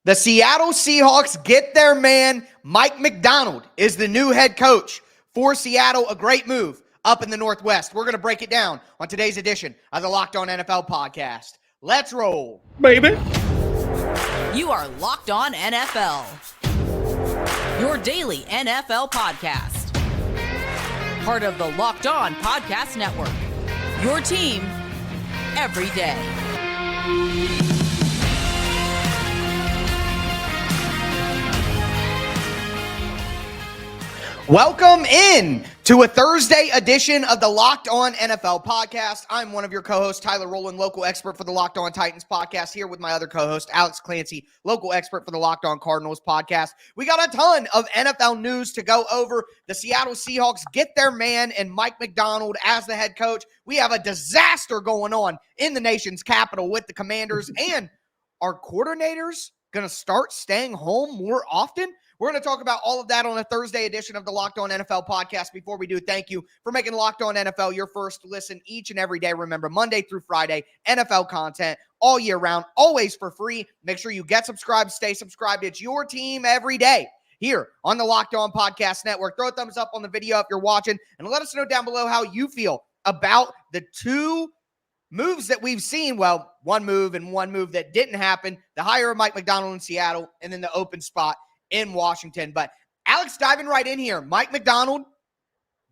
The Seattle Seahawks get their man. Mike Macdonald is the new head coach for Seattle. A great move up in the Northwest. We're going to break it down on today's edition of the Locked On NFL podcast. Let's roll, baby. You are Locked On NFL, your daily NFL podcast. Part of the Locked On Podcast Network, your team every day. Welcome in to a Thursday edition of the Locked On NFL podcast. I'm one of your co-hosts, Tyler Rowland, local expert for the Locked On Titans podcast, here with my other co-host, Alex Clancy, local expert for the Locked On Cardinals podcast. We got a ton of NFL news to go over. The Seattle Seahawks get their man and Mike Macdonald as the head coach. We have a disaster going on in the nation's capital with the Commanders, and are coordinators going to start staying home more often? We're going to talk about all of that on a Thursday edition of the Locked On NFL podcast. Before we do, thank you for making Locked On NFL your first listen each and every day. Remember, Monday through Friday, NFL content all year round, always for free. Make sure you get subscribed, stay subscribed. It's your team every day here on the Locked On Podcast Network. Throw a thumbs up on the video if you're watching, and let us know down below how you feel about the two moves that we've seen. Well, one move and one move that didn't happen. The hire of Mike Macdonald in Seattle, and then the open spot in Washington. But Alex, diving right in here, Mike Macdonald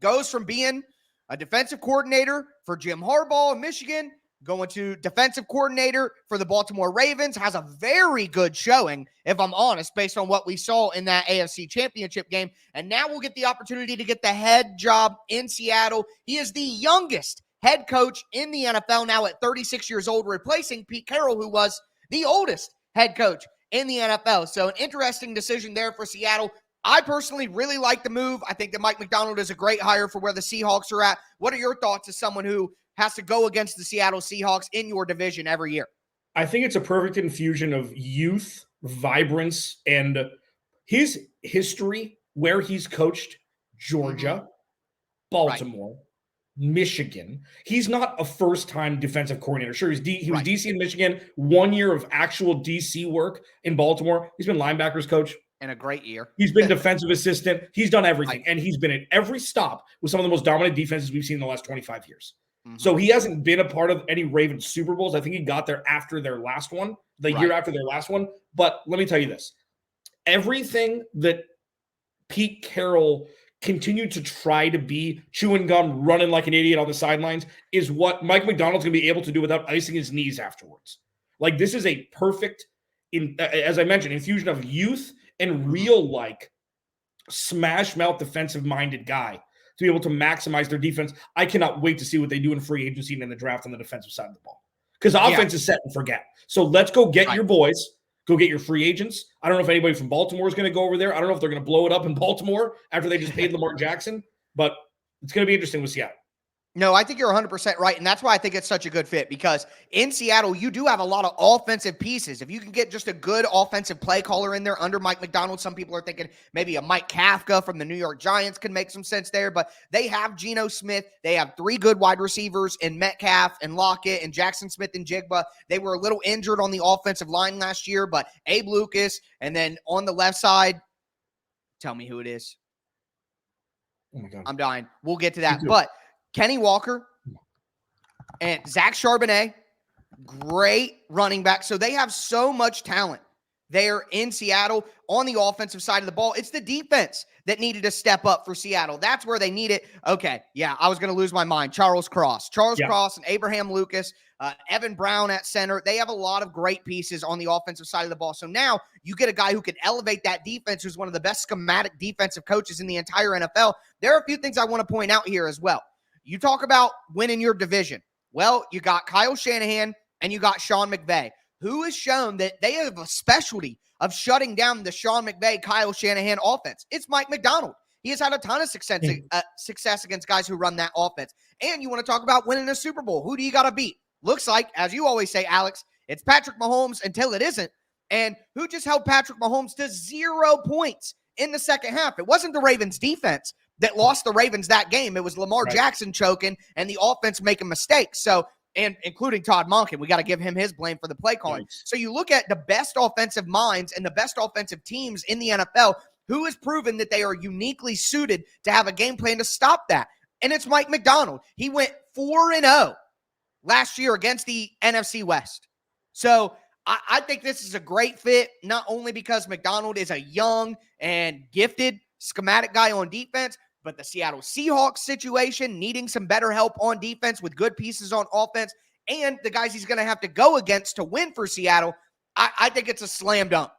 goes from being a defensive coordinator for Jim Harbaugh in Michigan, going to defensive coordinator for the Baltimore Ravens, has a very good showing, if I'm honest, based on what we saw in that AFC Championship game. And now we'll get the opportunity to get the head job in Seattle. He is the youngest head coach in the NFL now at 36 years old, replacing Pete Carroll, who was the oldest head coach in the NFL. So an interesting decision there for Seattle. I personally really like the move. I think that Mike Macdonald is a great hire for where the Seahawks are at. What are your thoughts as someone who has to go against the Seattle Seahawks in your division every year? I think it's a perfect infusion of youth, vibrance, and his history where he's coached Georgia, Baltimore, Michigan. He's not a first-time defensive coordinator. Sure, he was DC in Michigan, 1 year of actual DC work in Baltimore. He's been linebackers coach. And a great year. He's been defensive assistant. He's done everything. And he's been at every stop with some of the most dominant defenses we've seen in the last 25 years. So he hasn't been a part of any Ravens Super Bowls. I think he got there after their last one, the year after their last one. But let me tell you this. Everything that Pete Carroll continued to try to be chewing gum, running like an idiot on the sidelines, is what Mike Macdonald's going to be able to do without icing his knees afterwards. Like, this is a perfect, as I mentioned, infusion of youth and real, like, smash-mouth defensive-minded guy to be able to maximize their defense. I cannot wait to see what they do in free agency and in the draft on the defensive side of the ball. Because the offense is set and forget. So let's go get your boys. Go get your free agents. I don't know if anybody from Baltimore is going to go over there. I don't know if they're going to blow it up in Baltimore after they just paid Lamar Jackson, but it's going to be interesting with Seattle. No, I think you're 100% right, and that's why I think it's such a good fit, because in Seattle, you do have a lot of offensive pieces. If you can get just a good offensive play caller in there under Mike Macdonald, some people are thinking maybe a Mike Kafka from the New York Giants could make some sense there, but they have Geno Smith. They have three good wide receivers in Metcalf and Lockett and Jackson Smith and Jigba. They were a little injured on the offensive line last year, but Abe Lucas, and then on the left side, tell me who it is. Oh, my God. I'm dying. We'll get to that, but Kenny Walker and Zach Charbonnet, great running back. So they have so much talent there in Seattle on the offensive side of the ball. It's the defense that needed to step up for Seattle. That's where they need it. Okay, yeah, I was going to lose my mind. Charles Cross and Abraham Lucas, Evan Brown at center. They have a lot of great pieces on the offensive side of the ball. So now you get a guy who can elevate that defense, who's one of the best schematic defensive coaches in the entire NFL. There are a few things I want to point out here as well. You talk about winning your division. Well, you got Kyle Shanahan and you got Sean McVay, who has shown that they have a specialty of shutting down the Sean McVay, Kyle Shanahan offense. It's Mike Macdonald. He has had a ton of success against guys who run that offense. And you want to talk about winning a Super Bowl. Who do you got to beat? Looks like, as you always say, Alex, it's Patrick Mahomes until it isn't. And who just held Patrick Mahomes to 0 points in the second half? It wasn't the Ravens defense that lost the Ravens that game. It was Lamar Jackson choking and the offense making mistakes. So and including Todd Monken. We got to give him his blame for the play calling. Nice. So you look at the best offensive minds and the best offensive teams in the NFL, who has proven that they are uniquely suited to have a game plan to stop that. And it's Mike Macdonald. He went 4-0 last year against the NFC West. So I think this is a great fit, not only because Macdonald is a young and gifted schematic guy on defense, but the Seattle Seahawks situation, needing some better help on defense with good pieces on offense, and the guys he's going to have to go against to win for Seattle, I think it's a slam dunk.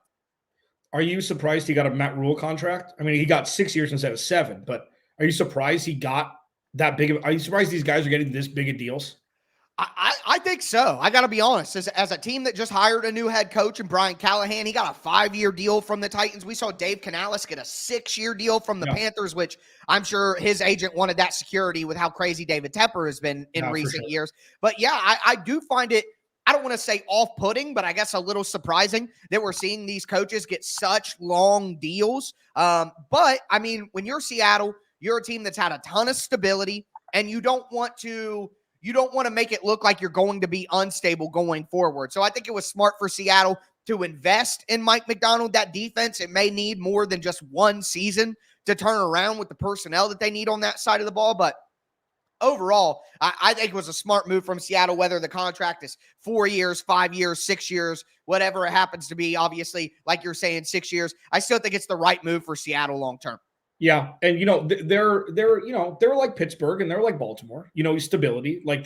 Are you surprised he got a Matt Rule contract? I mean, he got 6 years instead of 7, but are you surprised he got that big of, are you surprised these guys are getting this big of deals? I think so. I got to be honest. As a team that just hired a new head coach and Brian Callahan, he got a 5-year deal from the Titans. We saw Dave Canales get a 6-year deal from the Panthers, which I'm sure his agent wanted that security with how crazy David Tepper has been in recent years. But yeah, I do find it, I don't want to say off-putting, but I guess a little surprising that we're seeing these coaches get such long deals. But I mean, when you're Seattle, you're a team that's had a ton of stability, and you don't want to make it look like you're going to be unstable going forward. So I think it was smart for Seattle to invest in Mike Macdonald. That defense, it may need more than just one season to turn around with the personnel that they need on that side of the ball. But overall, I think it was a smart move from Seattle, whether the contract is 4 years, 5 years, 6 years, whatever it happens to be. Obviously, like you're saying, 6 years. I still think it's the right move for Seattle long-term. Yeah, and they're like Pittsburgh and they're like Baltimore. Stability. Like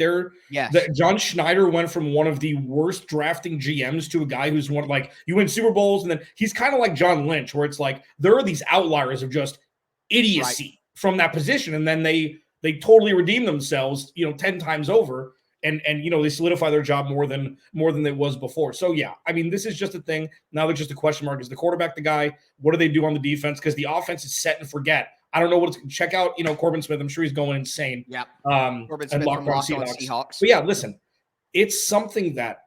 John Schneider went from one of the worst drafting GMs to a guy who's one, like, you win Super Bowls, and then he's kind of like John Lynch, where it's like there are these outliers of just idiocy from that position, and then they totally redeem themselves, 10 times over. And they solidify their job more than it was before. So, yeah, I mean, this is just a thing. Now there's just a question mark. Is the quarterback the guy? What do they do on the defense? Because the offense is set and forget. I don't know what it's – check out, Corbin Smith. I'm sure he's going insane. Yeah. Corbin Smith from Locked On Seahawks. But, yeah, listen, it's something that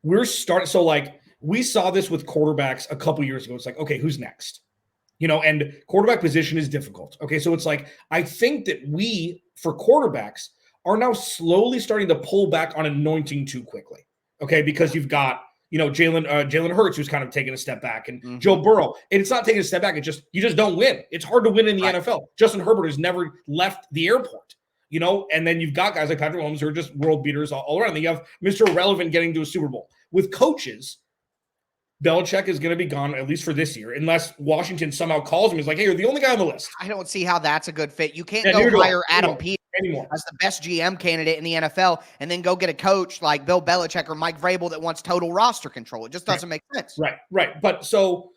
we're starting – so, like, we saw this with quarterbacks a couple years ago. It's like, okay, who's next? And quarterback position is difficult. Okay, so it's like I think that we, for quarterbacks – are now slowly starting to pull back on anointing too quickly, okay? Because you've got, Jalen Hurts, who's kind of taking a step back, and Joe Burrow. And it's not taking a step back. It's just, you just don't win. It's hard to win in the NFL. Justin Herbert has never left the airport, and then you've got guys like Patrick Mahomes who are just world beaters all around. Then you have Mr. Irrelevant getting to a Super Bowl. With coaches, Belichick is going to be gone, at least for this year, unless Washington somehow calls him. He's like, hey, you're the only guy on the list. I don't see how that's a good fit. You can't go hire Adam Peters as the best GM candidate in the NFL and then go get a coach like Bill Belichick or Mike Vrabel that wants total roster control. It just doesn't make sense. Right. But so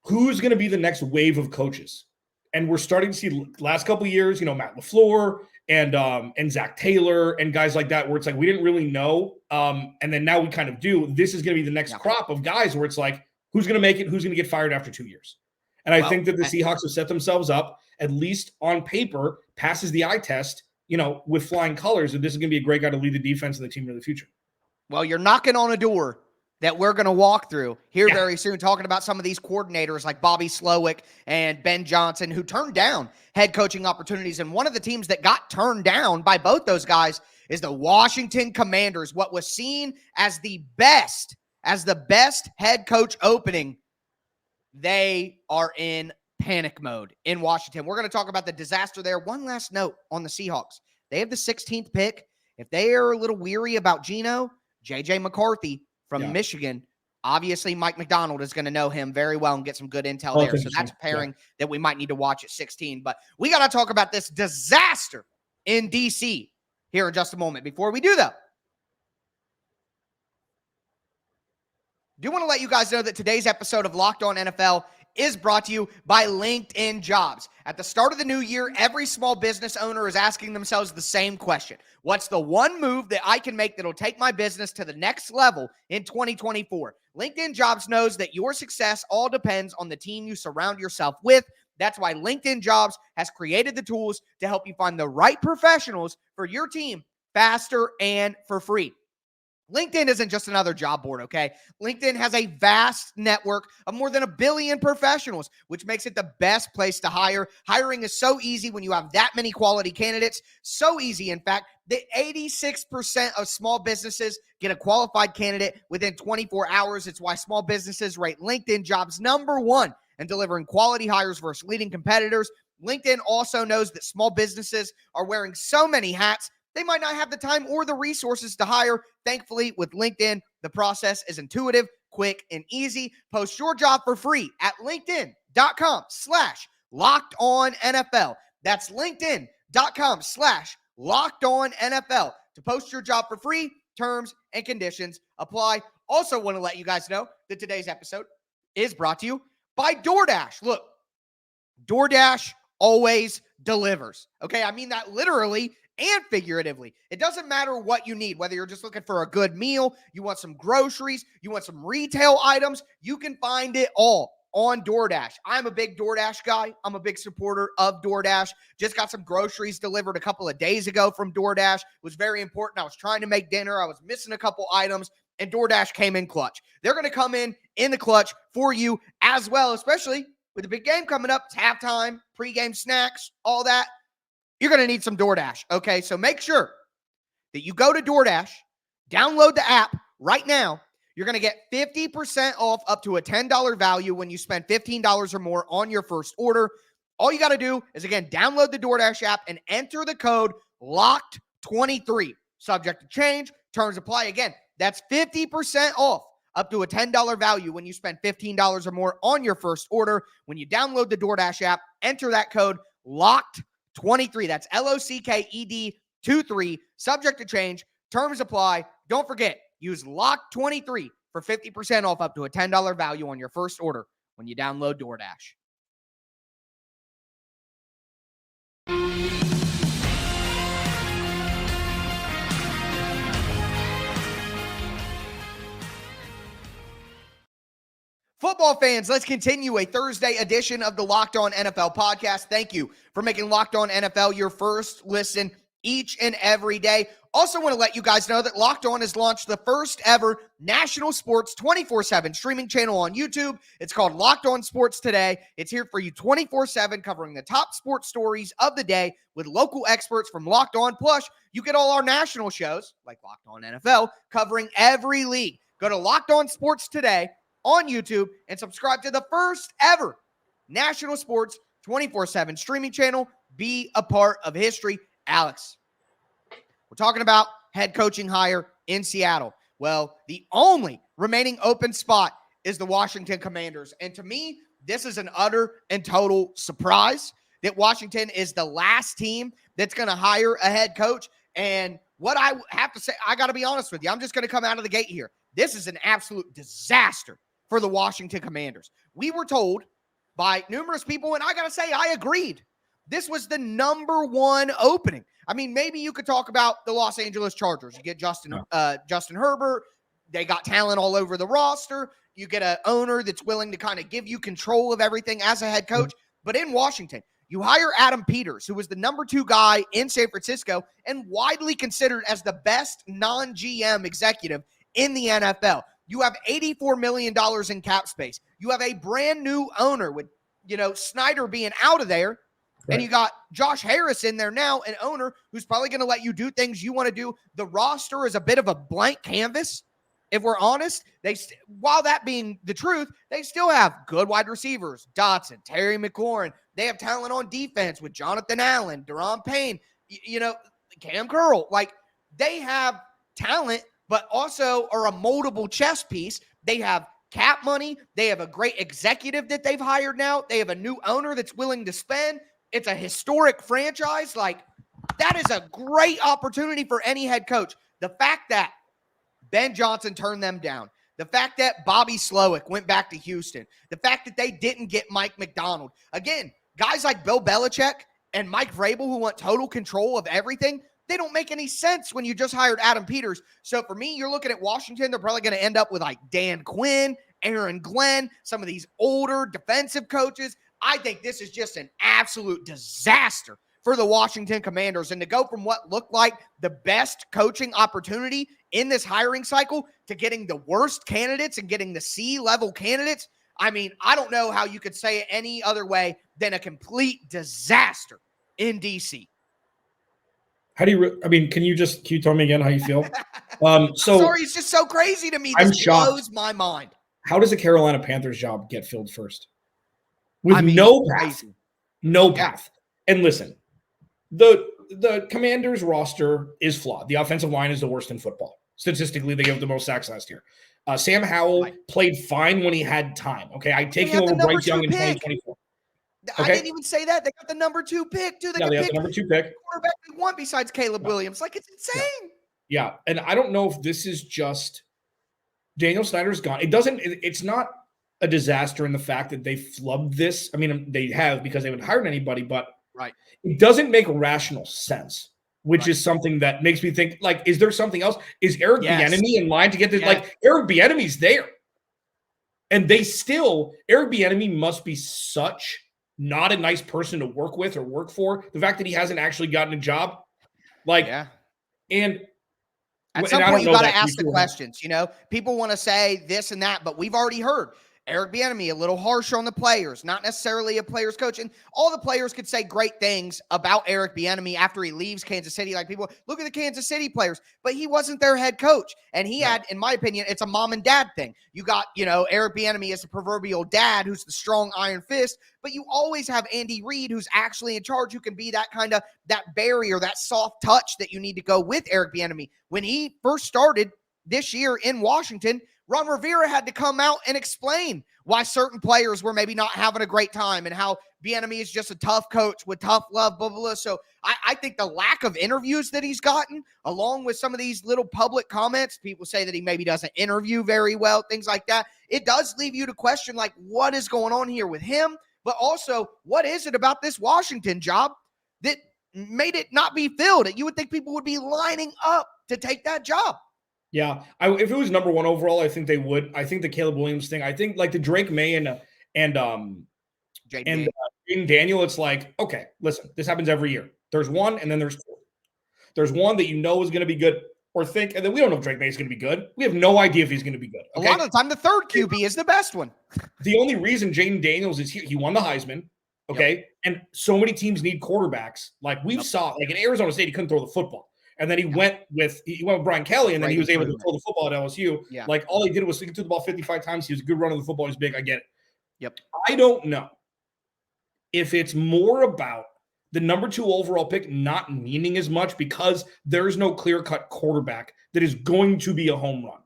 who's going to be the next wave of coaches? And we're starting to see last couple of years, Matt LaFleur and Zach Taylor and guys like that, where it's like we didn't really know. And then now we kind of do. This is going to be the next crop of guys where it's like, who's going to make it? Who's going to get fired after 2 years? And I think that the Seahawks have set themselves up, at least on paper, passes the eye test, with flying colors, and this is going to be a great guy to lead the defense and the team in the future. Well, you're knocking on a door that we're going to walk through here very soon, talking about some of these coordinators like Bobby Slowik and Ben Johnson, who turned down head coaching opportunities. And one of the teams that got turned down by both those guys is the Washington Commanders. What was seen as the best head coach opening, they are in panic mode in Washington. We're going to talk about the disaster there. One last note on the Seahawks. They have the 16th pick. If they are a little weary about Geno, J.J. McCarthy from Michigan, obviously Mike Macdonald is going to know him very well and get some good intel there. So that's a pairing that we might need to watch at 16. But we got to talk about this disaster in D.C. here in just a moment. Before we do, though, do want to let you guys know that today's episode of Locked On NFL is brought to you by LinkedIn Jobs. At the start of the new year, every small business owner is asking themselves the same question. What's the one move that I can make that'll take my business to the next level in 2024? LinkedIn Jobs knows that your success all depends on the team you surround yourself with. That's why LinkedIn Jobs has created the tools to help you find the right professionals for your team faster and for free. LinkedIn isn't just another job board, okay? LinkedIn has a vast network of more than 1 billion professionals, which makes it the best place to hire. Hiring is so easy when you have that many quality candidates. So easy, in fact, that 86% of small businesses get a qualified candidate within 24 hours. It's why small businesses rate LinkedIn jobs #1 in delivering quality hires versus leading competitors. LinkedIn also knows that small businesses are wearing so many hats, they might not have the time or the resources to hire. Thankfully, with LinkedIn, the process is intuitive, quick, and easy. Post your job for free at linkedin.com/LockedOnNFL. That's linkedin.com/LockedOnNFL to post your job for free. Terms and conditions apply. Also want to let you guys know that today's episode is brought to you by DoorDash. Look, DoorDash always delivers. Okay, I mean that literally and figuratively. It doesn't matter what you need, whether you're just looking for a good meal, you want some groceries, you want some retail items, you can find it all on DoorDash. I'm a big DoorDash guy. I'm a big supporter of DoorDash. Just got some groceries delivered a couple of days ago from DoorDash. It was very important. I was trying to make dinner. I was missing a couple items, and DoorDash came in clutch. They're going to come in the clutch for you as well, especially with the big game coming up. It's halftime, pregame snacks, all that. You're going to need some DoorDash, okay? So make sure that you go to DoorDash, download the app right now. You're going to get 50% off up to a $10 value when you spend $15 or more on your first order. All you got to do is, again, download the DoorDash app and enter the code LOCKED23. Subject to change, terms apply. Again, that's 50% off up to a $10 value when you spend $15 or more on your first order. When you download the DoorDash app, enter that code LOCKED23. That's LOCKED23. Subject to change. Terms apply. Don't forget, use LOCKED23 for 50% off up to a $10 value on your first order when you download DoorDash. Football fans, let's continue a Thursday edition of the Locked On NFL podcast. Thank you for making Locked On NFL your first listen each and every day. Also want to let you guys know that Locked On has launched the first ever national sports 24/7 streaming channel on YouTube. It's called Locked On Sports Today. It's here for you 24/7, covering the top sports stories of the day with local experts from Locked On. Plus, you get all our national shows like Locked On NFL covering every league. Go to Locked On Sports Today on YouTube and subscribe to the first ever national sports 24/7 streaming channel. Be a part of history. Alex, we're talking about head coaching hire in Seattle. Well, the only remaining open spot is the Washington Commanders. And to me, this is an utter and total surprise that Washington is the last team that's going to hire a head coach. And what I have to say, I got to be honest with you, I'm just going to come out of the gate here. This is an absolute disaster for the Washington Commanders. We were told by numerous people, and I got to say, I agreed. This was the #1 opening. I mean, maybe you could talk about the Los Angeles Chargers. You get Justin Herbert. They got talent all over the roster. You get an owner that's willing to kind of give you control of everything as a head coach. But in Washington, you hire Adam Peters, who was the #2 guy in San Francisco and widely considered as the best non-GM executive in the NFL. You have $84 million in cap space. You have a brand new owner with, Snyder being out of there. Right. And you got Josh Harris in there now, an owner who's probably going to let you do things you want to do. The roster is a bit of a blank canvas. If we're honest, while that being the truth, they still have good wide receivers, Dotson, Terry McLaurin. They have talent on defense with Jonathan Allen, Deron Payne, Cam Curl. Like, they have talent, but also are a moldable chess piece. They have cap money. They have a great executive that they've hired now. They have a new owner that's willing to spend. It's a historic franchise. Like, that is a great opportunity for any head coach. The fact that Ben Johnson turned them down, the fact that Bobby Slowik went back to Houston, the fact that they didn't get Mike Macdonald. Again, guys like Bill Belichick and Mike Vrabel, who want total control of everything, they don't make any sense when you just hired Adam Peters. So for me, you're looking at Washington. They're probably going to end up with like Dan Quinn, Aaron Glenn, some of these older defensive coaches. I think this is just an absolute disaster for the Washington Commanders. And to go from what looked like the best coaching opportunity in this hiring cycle to getting the worst candidates and getting the C-level candidates, I mean, I don't know how you could say it any other way than a complete disaster in DC. How do you, can you tell me again how you feel? Sorry, it's just so crazy to me. I'm This shocked. blows my mind. How does the Carolina Panthers job get filled first? With no path. No path. And listen, the Commanders roster is flawed. The offensive line is the worst in football. Statistically, they gave the most sacks last year. Sam Howell played fine when he had time. Okay, I take him over Bryce Young in 2024. Okay? I didn't even say that. They got the number 2 pick, too. They got the number 2 pick. Quarterback they want besides Caleb Williams. Like, it's insane. Yeah, and I don't know if this is just Daniel Snyder's gone. It's not a disaster in the fact that they flubbed this. I mean, they have because they haven't hired anybody, but it doesn't make rational sense, which is something that makes me think, like, is there something else? Is Eric Bieniemy in line to get this? Like, Eric Bieniemy's there. And Eric Bieniemy must be such not a nice person to work with or work for. The fact that he hasn't actually gotten a job. And at some point, you got to ask the questions. You know, people want to say this and that, but we've already heard Eric Bieniemy a little harsh on the players, not necessarily a player's coach. And all the players could say great things about Eric Bieniemy after he leaves Kansas City. Like, people look at the Kansas City players, but he wasn't their head coach. And he had, in my opinion, it's a mom and dad thing. You got, Eric Bieniemy as a proverbial dad who's the strong iron fist, but you always have Andy Reid who's actually in charge, who can be that kind of that barrier, that soft touch that you need to go with Eric Bieniemy. When he first started this year in Washington, Ron Rivera had to come out and explain why certain players were maybe not having a great time and how Bieniemy is just a tough coach with tough love, blah, blah, blah. So I think the lack of interviews that he's gotten, along with some of these little public comments, people say that he maybe doesn't interview very well, things like that. It does leave you to question, like, what is going on here with him? But also, what is it about this Washington job that made it not be filled? You would think people would be lining up to take that job. Yeah, if it was number 1 overall, I think they would. I think the Caleb Williams thing. I think like the Drake May and Jaden Daniel. It's like, okay, listen, this happens every year. There's one, and then there's 2. There's one that is going to be good, and then we don't know if Drake May is going to be good. We have no idea if he's going to be good. Okay? A lot of the time, the third QB is the best one. The only reason Jaden Daniels is here, he won the Heisman. Okay, and so many teams need quarterbacks. Like we saw, like in Arizona State, he couldn't throw the football. And then he went with Brian Kelly, and then he was able to throw the football at LSU. Yeah. Like all he did was he threw the ball 55 times. He was a good runner of the football. He's big. I get it. Yep. I don't know if it's more about the number 2 overall pick not meaning as much because there's no clear-cut quarterback that is going to be a home run.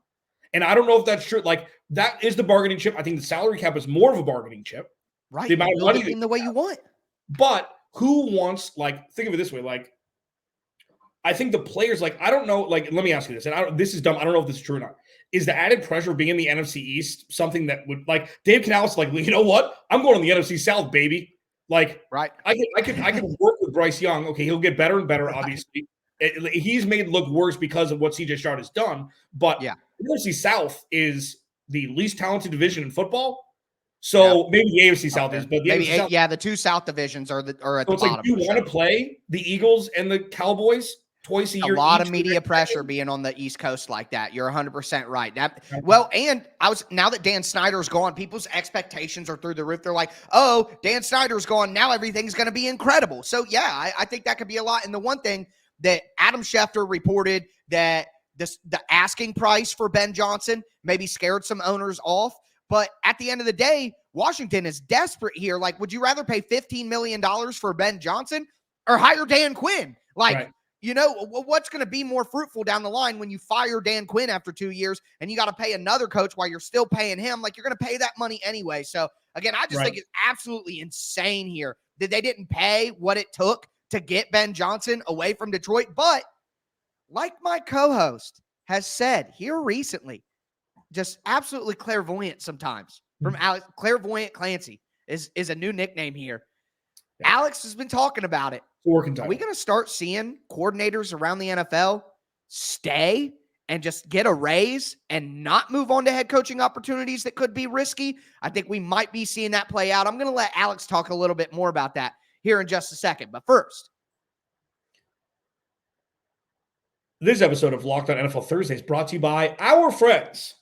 And I don't know if that's true. Like that is the bargaining chip. I think the salary cap is more of a bargaining chip. Right. The amount of money in the way you want. But who wants, like, think of it this way, like, I think the players, like, I don't know, like, let me ask you this, and this is dumb. I don't know if this is true or not. Is the added pressure being in the NFC East something that would, like, Dave Canales, like, you know what? I'm going to the NFC South, baby. Like, right. I can work with Bryce Young. Okay, he'll get better and better, obviously. He's made it look worse because of what CJ Stroud has done. But the NFC South is the least talented division in football. So maybe the AFC South is, but the 2 South divisions are at the bottom. Like, do you want to play the Eagles and the Cowboys twice a year? A lot of media pressure being on the East Coast like that. You're 100% right. And now that Dan Snyder's gone, people's expectations are through the roof. They're like, oh, Dan Snyder's gone. Now everything's going to be incredible. So yeah, I think that could be a lot. And the one thing that Adam Schefter reported that the asking price for Ben Johnson maybe scared some owners off. But at the end of the day, Washington is desperate here. Like, would you rather pay $15 million for Ben Johnson or hire Dan Quinn? Like, what's going to be more fruitful down the line when you fire Dan Quinn after 2 years and you got to pay another coach while you're still paying him? Like, you're going to pay that money anyway. So, again, I just think it's absolutely insane here that they didn't pay what it took to get Ben Johnson away from Detroit. But like my co-host has said here recently, just absolutely clairvoyant sometimes from Alex. Clairvoyant Clancy is a new nickname here. Yeah. Alex has been talking about it. Are we going to start seeing coordinators around the NFL stay and just get a raise and not move on to head coaching opportunities that could be risky? I think we might be seeing that play out. I'm going to let Alex talk a little bit more about that here in just a second. But first, This episode of Locked On NFL Thursday is brought to you by our friends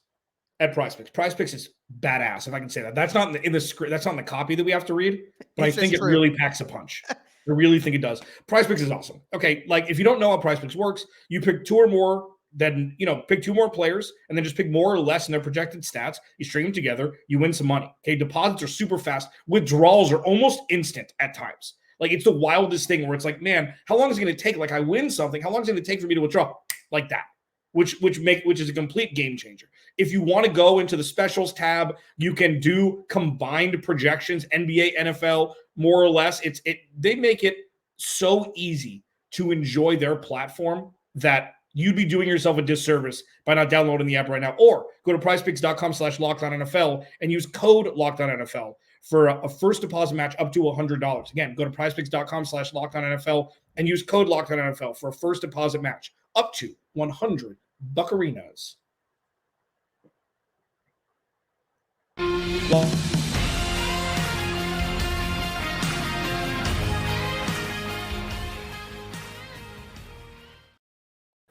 at PrizePicks. PrizePicks is badass, if I can say that. That's not in the script. That's not in the copy that we have to read, but I think it really packs a punch. I really think it does. PrizePicks is awesome. Okay, like if you don't know how PrizePicks works, you pick two or more, then pick two more players, and then just pick more or less in their projected stats. You string them together, you win some money. Okay, deposits are super fast. Withdrawals are almost instant at times. Like it's the wildest thing where it's like, man, how long is it going to take? Like I win something, how long is it going to take for me to withdraw? Like that, which is a complete game changer. If you want to go into the specials tab, you can do combined projections, NBA, NFL, more or less. They make it so easy to enjoy their platform that you'd be doing yourself a disservice by not downloading the app right now. Or go to prizepicks.com/LockedOnNFL and use code LockedOnNFL for a first deposit match up to $100. Again, go to prizepicks.com/LockedOnNFL and use code LockedOnNFL for a first deposit match up to 100 buccarinas.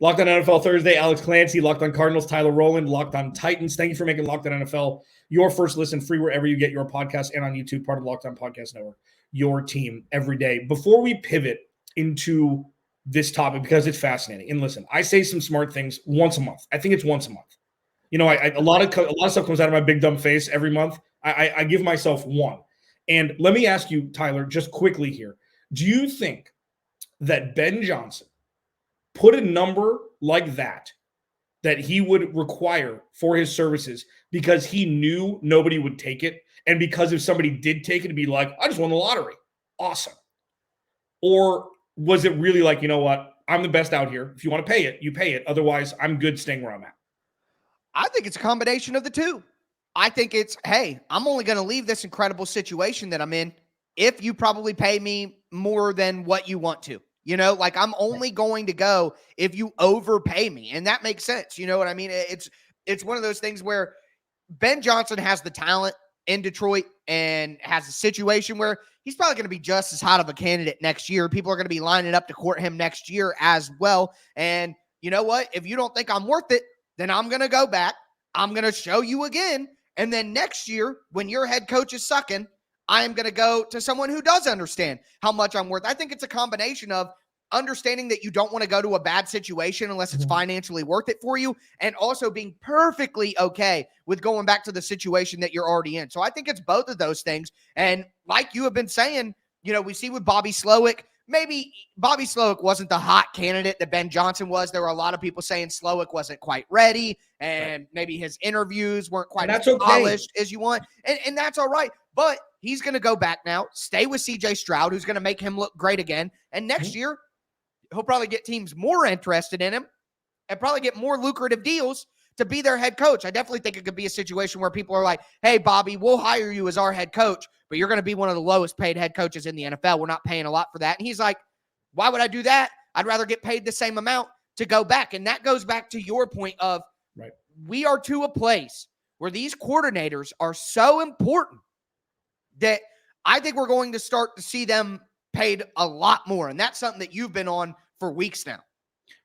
Locked On NFL Thursday, Alex Clancy. Locked On Cardinals, Tyler Rowland. Locked On Titans. Thank you for making Locked On NFL your first listen, free wherever you get your podcast and on YouTube, part of Locked On Podcast Network, your team every day. Before we pivot into this topic, because it's fascinating, and listen, I say some smart things once a month. I think it's once a month. A lot of stuff comes out of my big dumb face every month. I give myself one. And let me ask you, Tyler, just quickly here. Do you think that Ben Johnson put a number like that he would require for his services because he knew nobody would take it, and because if somebody did take it, it'd be like, I just won the lottery. Awesome. Or was it really like, you know what? I'm the best out here. If you want to pay it, you pay it. Otherwise, I'm good staying where I'm at. I think it's a combination of the two. I think it's, hey, I'm only going to leave this incredible situation that I'm in if you probably pay me more than what you want to. Like I'm only going to go if you overpay me. And that makes sense. You know what I mean? It's one of those things where Ben Johnson has the talent in Detroit and has a situation where he's probably going to be just as hot of a candidate next year. People are going to be lining up to court him next year as well. And you know what? If you don't think I'm worth it, then I'm going to go back. I'm going to show you again. And then next year, when your head coach is sucking, I am going to go to someone who does understand how much I'm worth. I think it's a combination of understanding that you don't want to go to a bad situation unless it's financially worth it for you, and also being perfectly okay with going back to the situation that you're already in. So I think it's both of those things. And like you have been saying, we see with Bobby Slowik, maybe Bobby Slowik wasn't the hot candidate that Ben Johnson was. There were a lot of people saying Slowik wasn't quite ready, and maybe his interviews weren't quite as polished as you want. And that's all right. But he's going to go back now, stay with CJ Stroud, who's going to make him look great again. And next year, he'll probably get teams more interested in him and probably get more lucrative deals to be their head coach. I definitely think it could be a situation where people are like, hey, Bobby, we'll hire you as our head coach, but you're going to be one of the lowest paid head coaches in the NFL. We're not paying a lot for that. And he's like, why would I do that? I'd rather get paid the same amount to go back. And that goes back to your point of we are to a place where these coordinators are so important that I think we're going to start to see them paid a lot more. And that's something that you've been on for weeks now.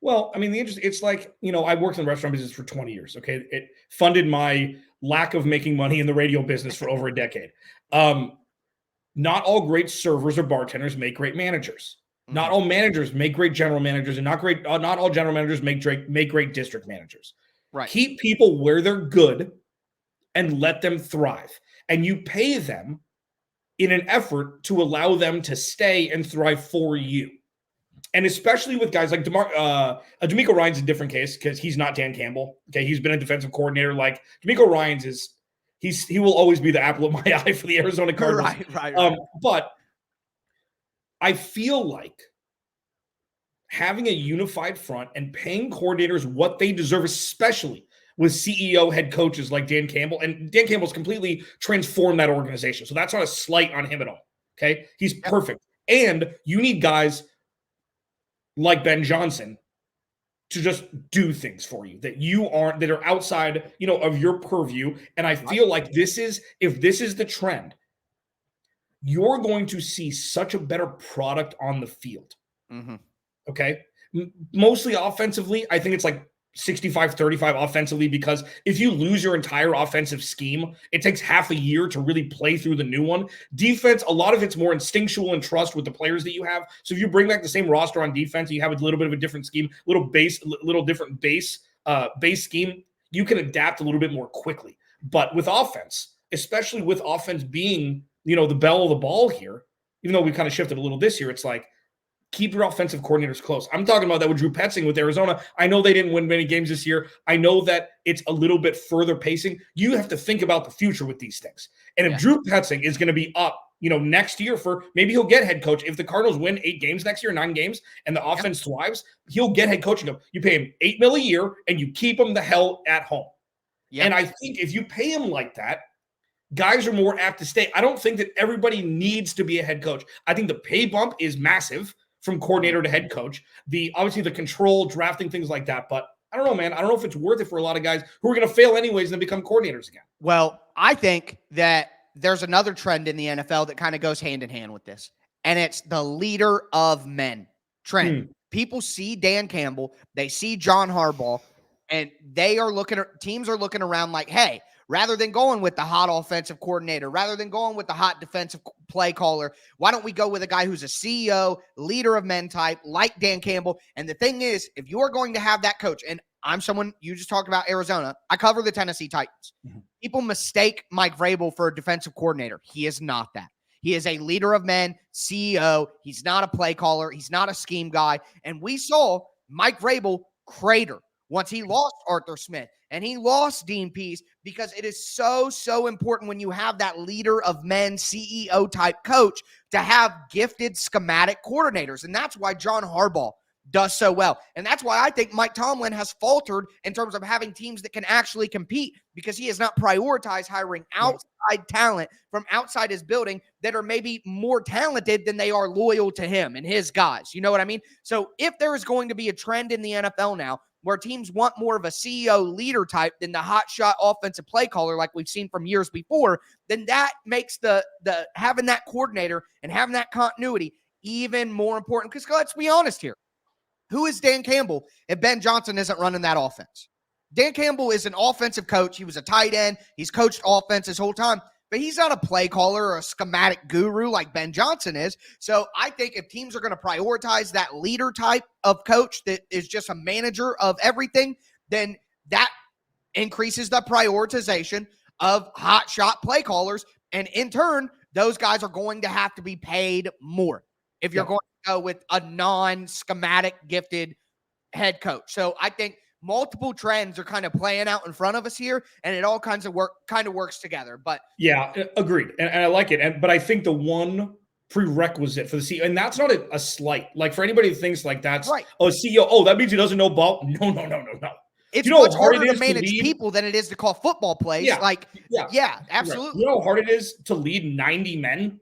Well, I mean, it's like, I worked in the restaurant business for 20 years. Okay. It funded my lack of making money in the radio business for over a decade. Not all great servers or bartenders make great managers. Not all managers make great general managers, and not all general managers make great district managers. Right. Keep people where they're good and let them thrive. And you pay them in an effort to allow them to stay and thrive for you. And especially with guys like DeMeco Ryans a different case because he's not Dan Campbell. Okay, he's been a defensive coordinator. Like DeMeco Ryans he will always be the apple of my eye for the Arizona Cardinals. Right. But I feel like having a unified front and paying coordinators what they deserve, especially with CEO head coaches like Dan Campbell. And Dan Campbell's completely transformed that organization. So that's not a slight on him at all. Okay. He's perfect. And you need guys like Ben Johnson to just do things for you that are outside, of your purview. And I feel like if this is the trend, you're going to see such a better product on the field. Mm-hmm. Okay. Mostly offensively, I think it's like 65-35 offensively, because if you lose your entire offensive scheme, it takes half a year to really play through the new one. Defense, a lot of it's more instinctual and trust with the players that you have. So if you bring back the same roster on defense, you have a little bit of a different scheme, little different base scheme, you can adapt a little bit more quickly. But with offense, especially with offense being, the bell of the ball here, even though we kind of shifted a little this year, it's like, keep your offensive coordinators close. I'm talking about that with Drew Petzing with Arizona. I know they didn't win many games this year. I know that it's a little bit further pacing. You have to think about the future with these things. And if Drew Petzing is going to be up, next year maybe he'll get head coach. If the Cardinals win 8 games next year, 9 games, and the offense thrives, he'll get head coaching. You pay him $8 million a year, and you keep him the hell at home. Yep. And I think if you pay him like that, guys are more apt to stay. I don't think that everybody needs to be a head coach. I think the pay bump is massive from coordinator to head coach. Obviously the control, drafting, things like that. But I don't know, man. I don't know if it's worth it for a lot of guys who are going to fail anyways and then become coordinators again. Well, I think that there's another trend in the NFL that kind of goes hand in hand with this, and it's the leader of men trend. People see Dan Campbell, they see John Harbaugh, and teams are looking around like, hey, rather than going with the hot offensive coordinator, rather than going with the hot defensive play caller, why don't we go with a guy who's a CEO, leader of men type, like Dan Campbell? And the thing is, if you are going to have that coach, and I'm someone, you just talked about Arizona, I cover the Tennessee Titans. People mistake Mike Vrabel for a defensive coordinator. He is not that. He is a leader of men, CEO. He's not a play caller. He's not a scheme guy. And we saw Mike Vrabel crater once he lost Arthur Smith and he lost Dean Pease, because it is so important when you have that leader of men, CEO type coach, to have gifted schematic coordinators. And that's why John Harbaugh does so well. And that's why I think Mike Tomlin has faltered in terms of having teams that can actually compete, because he has not prioritized hiring outside talent from outside his building that are maybe more talented than they are loyal to him and his guys. You know what I mean? So if there is going to be a trend in the NFL now where teams want more of a CEO leader type than the hotshot offensive play caller like we've seen from years before, then that makes the having that coordinator and having that continuity even more important. Because let's be honest here. Who is Dan Campbell if Ben Johnson isn't running that offense? Dan Campbell is an offensive coach. He was a tight end. He's coached offense his whole time, but he's not a play caller or a schematic guru like Ben Johnson is. So I think if teams are going to prioritize that leader type of coach that is just a manager of everything, then that increases the prioritization of hot shot play callers. And in turn, those guys are going to have to be paid more if you're going to go with a non-schematic gifted head coach. So I think multiple trends are kind of playing out in front of us here, and it all kind of works together. But yeah, agreed. And I like it. But I think the one prerequisite for the CEO, and that's not a slight, like for anybody who thinks like that's right. A CEO, that means he doesn't know ball. No. It's much harder to manage people than it is to call football plays. Yeah, absolutely. Right. You know how hard it is to lead 90 men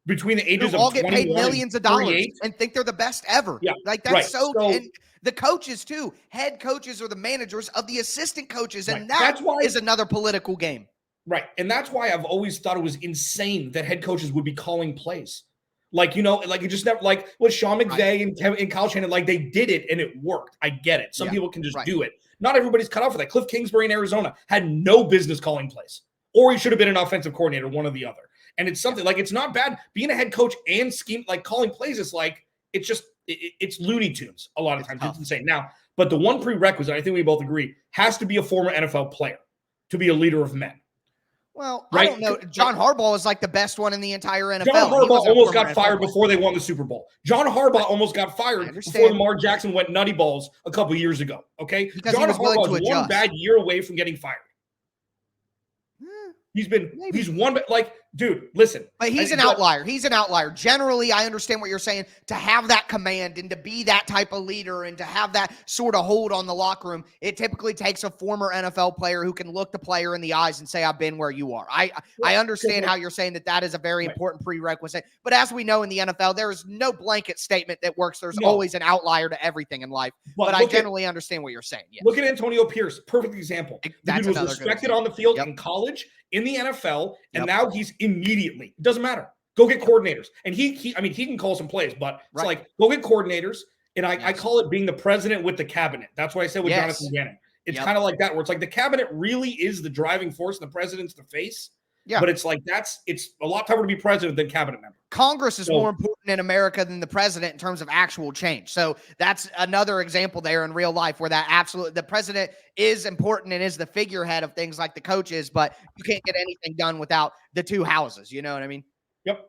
between the ages of all get paid millions of dollars and think they're the best ever. Yeah, like that's right. So and the coaches too. Head coaches are the managers of the assistant coaches, and that's why is another political game. Right, and that's why I've always thought it was insane that head coaches would be calling plays. Like, like it just never, like with Sean McVay and Kyle Shanahan, like they did it and it worked. I get it. Some people can just do it. Not everybody's cut out for that. Cliff Kingsbury in Arizona had no business calling plays, or he should have been an offensive coordinator, one or the other. And it's something like, it's not bad being a head coach and scheme, like calling plays is like, it's just, it's Looney Tunes a lot of times. It's insane. Now, but the one prerequisite, I think we both agree, has to be a former NFL player to be a leader of men. Well, I don't know. John Harbaugh is like the best one in the entire NFL. John Harbaugh almost got fired before they won the Super Bowl. John Harbaugh almost got fired before Lamar Jackson went nutty balls a couple of years ago. Okay? Because John Harbaugh is one bad year away from getting fired. He's one, like, dude, listen. But he's an outlier. He's an outlier. Generally, I understand what you're saying. To have that command and to be that type of leader and to have that sort of hold on the locker room, it typically takes a former NFL player who can look the player in the eyes and say, I've been where you are. I understand how you're saying that is a very important prerequisite. But as we know in the NFL, there is no blanket statement that works. There's always an outlier to everything in life. But I generally understand what you're saying. Yes. Look at Antonio Pierce. Perfect example. He was respected on the field in college, in the NFL, and now he's immediately, it doesn't matter. Go get coordinators. And he can call some plays, but it's like, go get coordinators, And I call it being the president with the cabinet. That's what I said with Jonathan Gannon. It's kind of like that, where it's like the cabinet really is the driving force and the president's the face. Yeah. But it's like it's a lot tougher to be president than cabinet member. Congress is more important in America than the president in terms of actual change. So that's another example there in real life where the president is important and is the figurehead of things like the coaches, but you can't get anything done without the two houses. You know what I mean? Yep.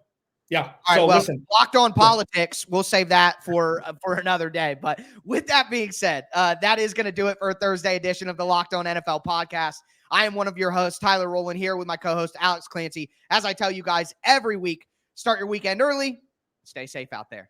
Yeah. All right, listen, Locked On Politics, we'll save that for another day. But with that being said, that is going to do it for a Thursday edition of the Locked On NFL podcast. I am one of your hosts, Tyler Rowland, here with my co-host, Alex Clancy. As I tell you guys every week, start your weekend early. Stay safe out there.